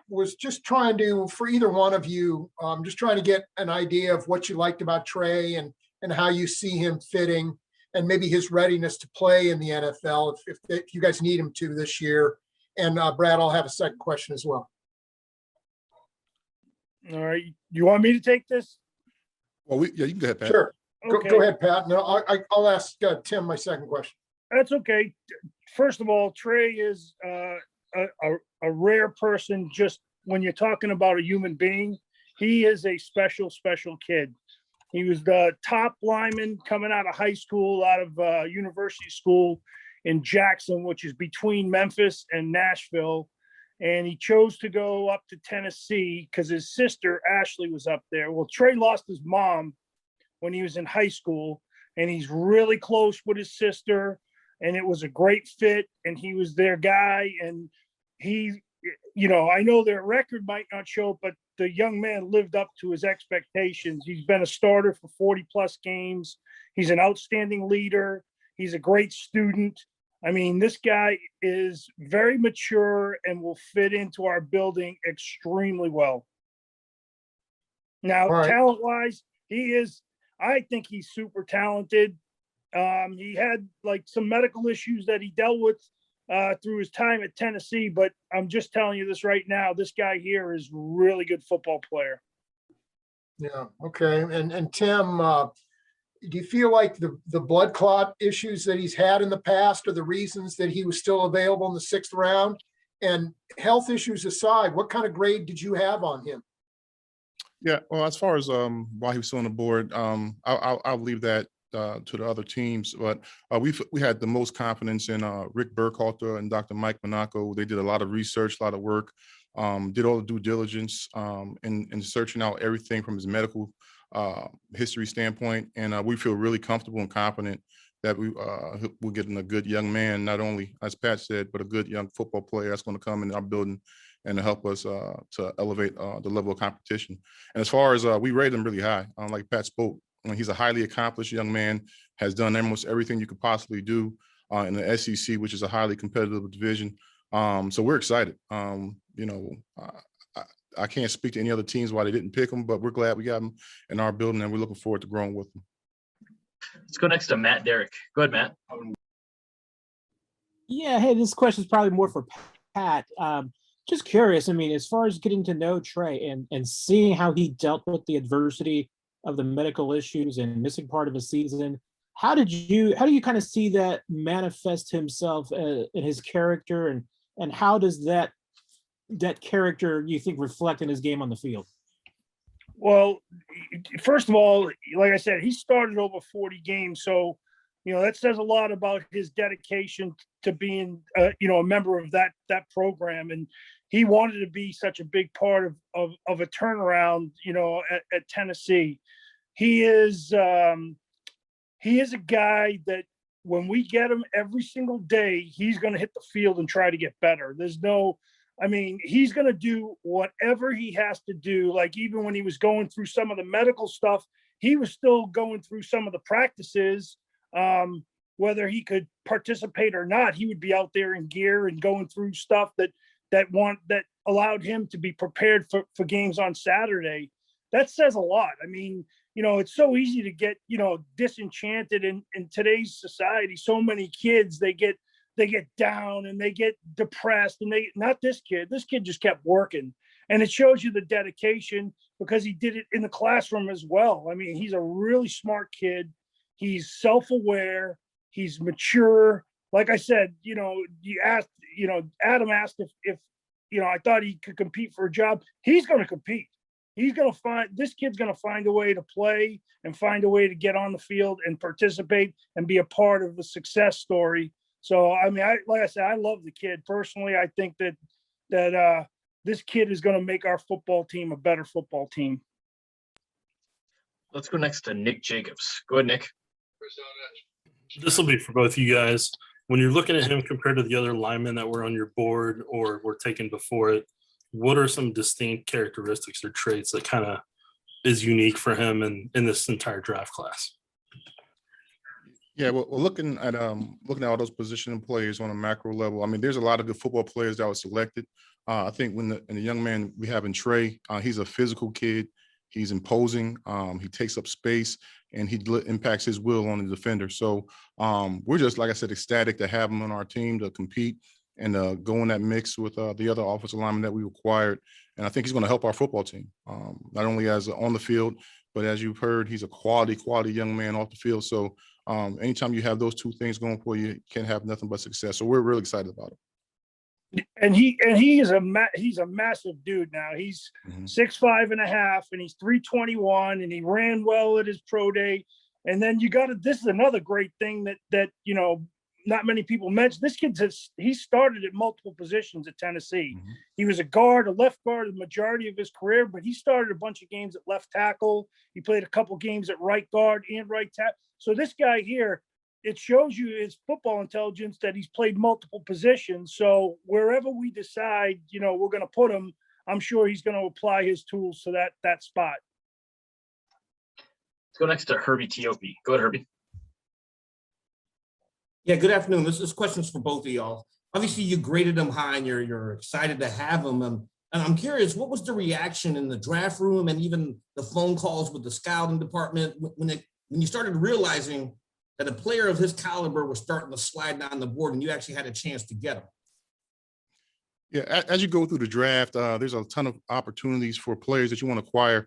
was just trying to, for either one of you, just trying to get an idea of what you liked about Trey and how you see him fitting, and maybe his readiness to play in the NFL if you guys need him to this year. And Brad, I'll have a second question as well. All right. You want me to take this? Well, you can go ahead, Pat. Sure. Okay. Go ahead, Pat. No, I'll ask Tim my second question. That's okay. First of all, Trey is a rare person. Just when you're talking about a human being, he is a special kid. He was the top lineman coming out of high school, out of university school in Jackson, which is between Memphis and Nashville. And he chose to go up to Tennessee because his sister, Ashley, was up there. Well, Trey lost his mom when he was in high school, and he's really close with his sister, and it was a great fit, and he was their guy. And he, I know their record might not show, but the young man lived up to his expectations. He's been a starter for 40 plus games. He's an outstanding leader. He's a great student. I mean, this guy is very mature and will fit into our building extremely well. Now, right. Talent-wise, I think he's super talented. He had like some medical issues that he dealt with through his time at Tennessee, but I'm just telling you this right now, this guy here is really good football player. Yeah. Okay. And Tim, do you feel like the blood clot issues that he's had in the past are the reasons that he was still available in the 6th round? And health issues aside, what kind of grade did you have on him? Yeah, well, as far as why he was still on the board, I'll leave that to the other teams. But we had the most confidence in Rick Burkhalter and Dr. Mike Monaco. They did a lot of research, a lot of work, did all the due diligence in searching out everything from his medical history standpoint. And we feel really comfortable and confident that we're getting a good young man, not only, as Pat said, but a good young football player that's going to come in our building and to help us to elevate the level of competition. And as far as we rate him really high, like Pat spoke, he's a highly accomplished young man, has done almost everything you could possibly do in the SEC, which is a highly competitive division. So we're excited. I can't speak to any other teams why they didn't pick him, but we're glad we got him in our building, and we're looking forward to growing with him. Let's go next to Matt Derrick. Go ahead, Matt. Yeah, hey, this question is probably more for Pat. Just curious, I mean, as far as getting to know Trey and seeing how he dealt with the adversity of the medical issues and missing part of a season, how do you kind of see that manifest himself in his character, and how does that character, you think, reflect in his game on the field? Well, first of all, like I said, he started over 40 games. So, that says a lot about his dedication to being, a member of that program. And he wanted to be such a big part of a turnaround, at Tennessee. He is a guy that when we get him every single day, he's going to hit the field and try to get better. He's going to do whatever he has to do. Like, even when he was going through some of the medical stuff, he was still going through some of the practices. Whether he could participate or not, he would be out there in gear and going through stuff that allowed him to be prepared for games on Saturday. That says a lot. I mean, it's so easy to get, disenchanted in today's society. So many kids, they get down and they get depressed, and not this kid just kept working. And it shows you the dedication because he did it in the classroom as well. I mean, he's a really smart kid. He's self-aware. He's mature. Like I said, Adam asked if I thought he could compete for a job. He's going to compete. This kid's going to find a way to play and find a way to get on the field and participate and be a part of the success story. So, like I said, I love the kid personally. I think that this kid is going to make our football team a better football team. Let's go next to Nick Jacobs. Go ahead, Nick. This will be for both you guys. When you're looking at him compared to the other linemen that were on your board or were taken before it, what are some distinct characteristics or traits that kind of is unique for him in this entire draft class? Yeah, well, looking at all those position players on a macro level, there's a lot of good football players that were selected. I think when the young man we have in Trey, he's a physical kid. He's imposing. He takes up space, and he impacts his will on the defender. So we're just, like I said, ecstatic to have him on our team to compete and go in that mix with the other offensive linemen that we acquired. And I think he's going to help our football team, not only as on the field, but as you've heard, he's a quality young man off the field. So anytime you have those two things going for you, you can't have nothing but success. So we're really excited about it. And he's a massive dude now. He's 6'5.5", and he's 321, and he ran well at his pro day. And then this is another great thing that not many people mention. This kid he started at multiple positions at Tennessee. He was a left guard the majority of his career, but he started a bunch of games at left tackle. He played a couple games at right guard and right tackle. So this guy here, it shows you his football intelligence that he's played multiple positions. So wherever we decide, we're going to put him, I'm sure he's going to apply his tools to that spot. Let's go next to Herbie Teope. Go ahead, Herbie. Yeah, good afternoon. This question's for both of y'all. Obviously, you graded him high, and you're excited to have him. And I'm curious, what was the reaction in the draft room and even the phone calls with the scouting department when you started realizing that a player of his caliber was starting to slide down the board and you actually had a chance to get him? Yeah, as you go through the draft, there's a ton of opportunities for players that you want to acquire.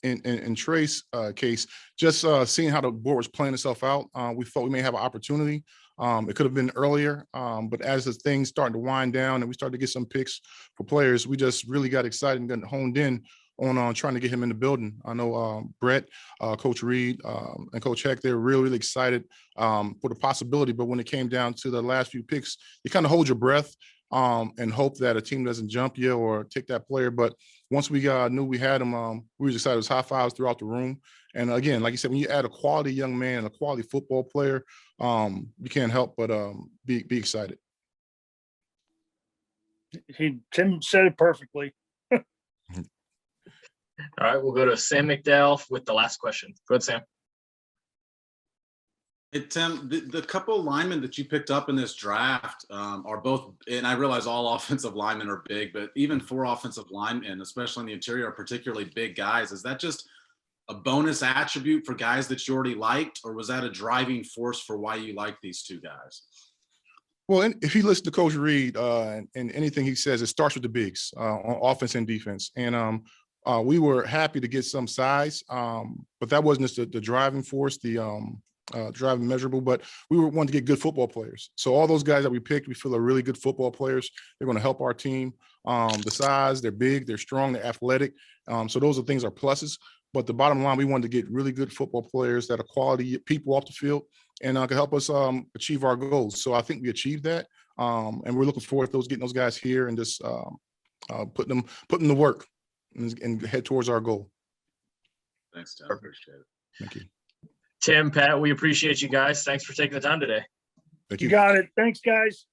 In Trey's case, just seeing how the board was playing itself out, we thought we may have an opportunity. It could have been earlier, but as the things started to wind down and we started to get some picks for players, we just really got excited and got honed in on trying to get him in the building. I know Brett, Coach Reed, and Coach Heck, they're really excited for the possibility. But when it came down to the last few picks, you kind of hold your breath and hope that a team doesn't jump you or take that player. But once we knew we had him, we were excited. It was high fives throughout the room. And again, like you said, when you add a quality young man, a quality football player, you can't help but be excited. Tim said it perfectly. All right, we'll go to Sam McDowell with the last question. Go ahead, Sam. Hey, Tim, the couple of linemen that you picked up in this draft are both, and I realize all offensive linemen are big, but even 4 offensive linemen, especially in the interior, are particularly big guys. Is that just a bonus attribute for guys that you already liked, or was that a driving force for why you like these 2 guys? Well, if you listen to Coach Reed and anything he says, it starts with the bigs on offense and defense. And we were happy to get some size, but that wasn't just the driving force, the driving measurable, but we wanted to get good football players. So all those guys that we picked, we feel are really good football players. They're going to help our team. The size, they're big, they're strong, they're athletic. So those are things are pluses. But the bottom line, we wanted to get really good football puters that are quality people off the field and can help us achieve our goals. So I think we achieved that. And we're looking forward to getting those guys here and just putting them to work and head towards our goal. Thanks, Tim. Appreciate it. Thank you. Tim, Pat, we appreciate you guys. Thanks for taking the time today. Thank You got it. Thanks, guys.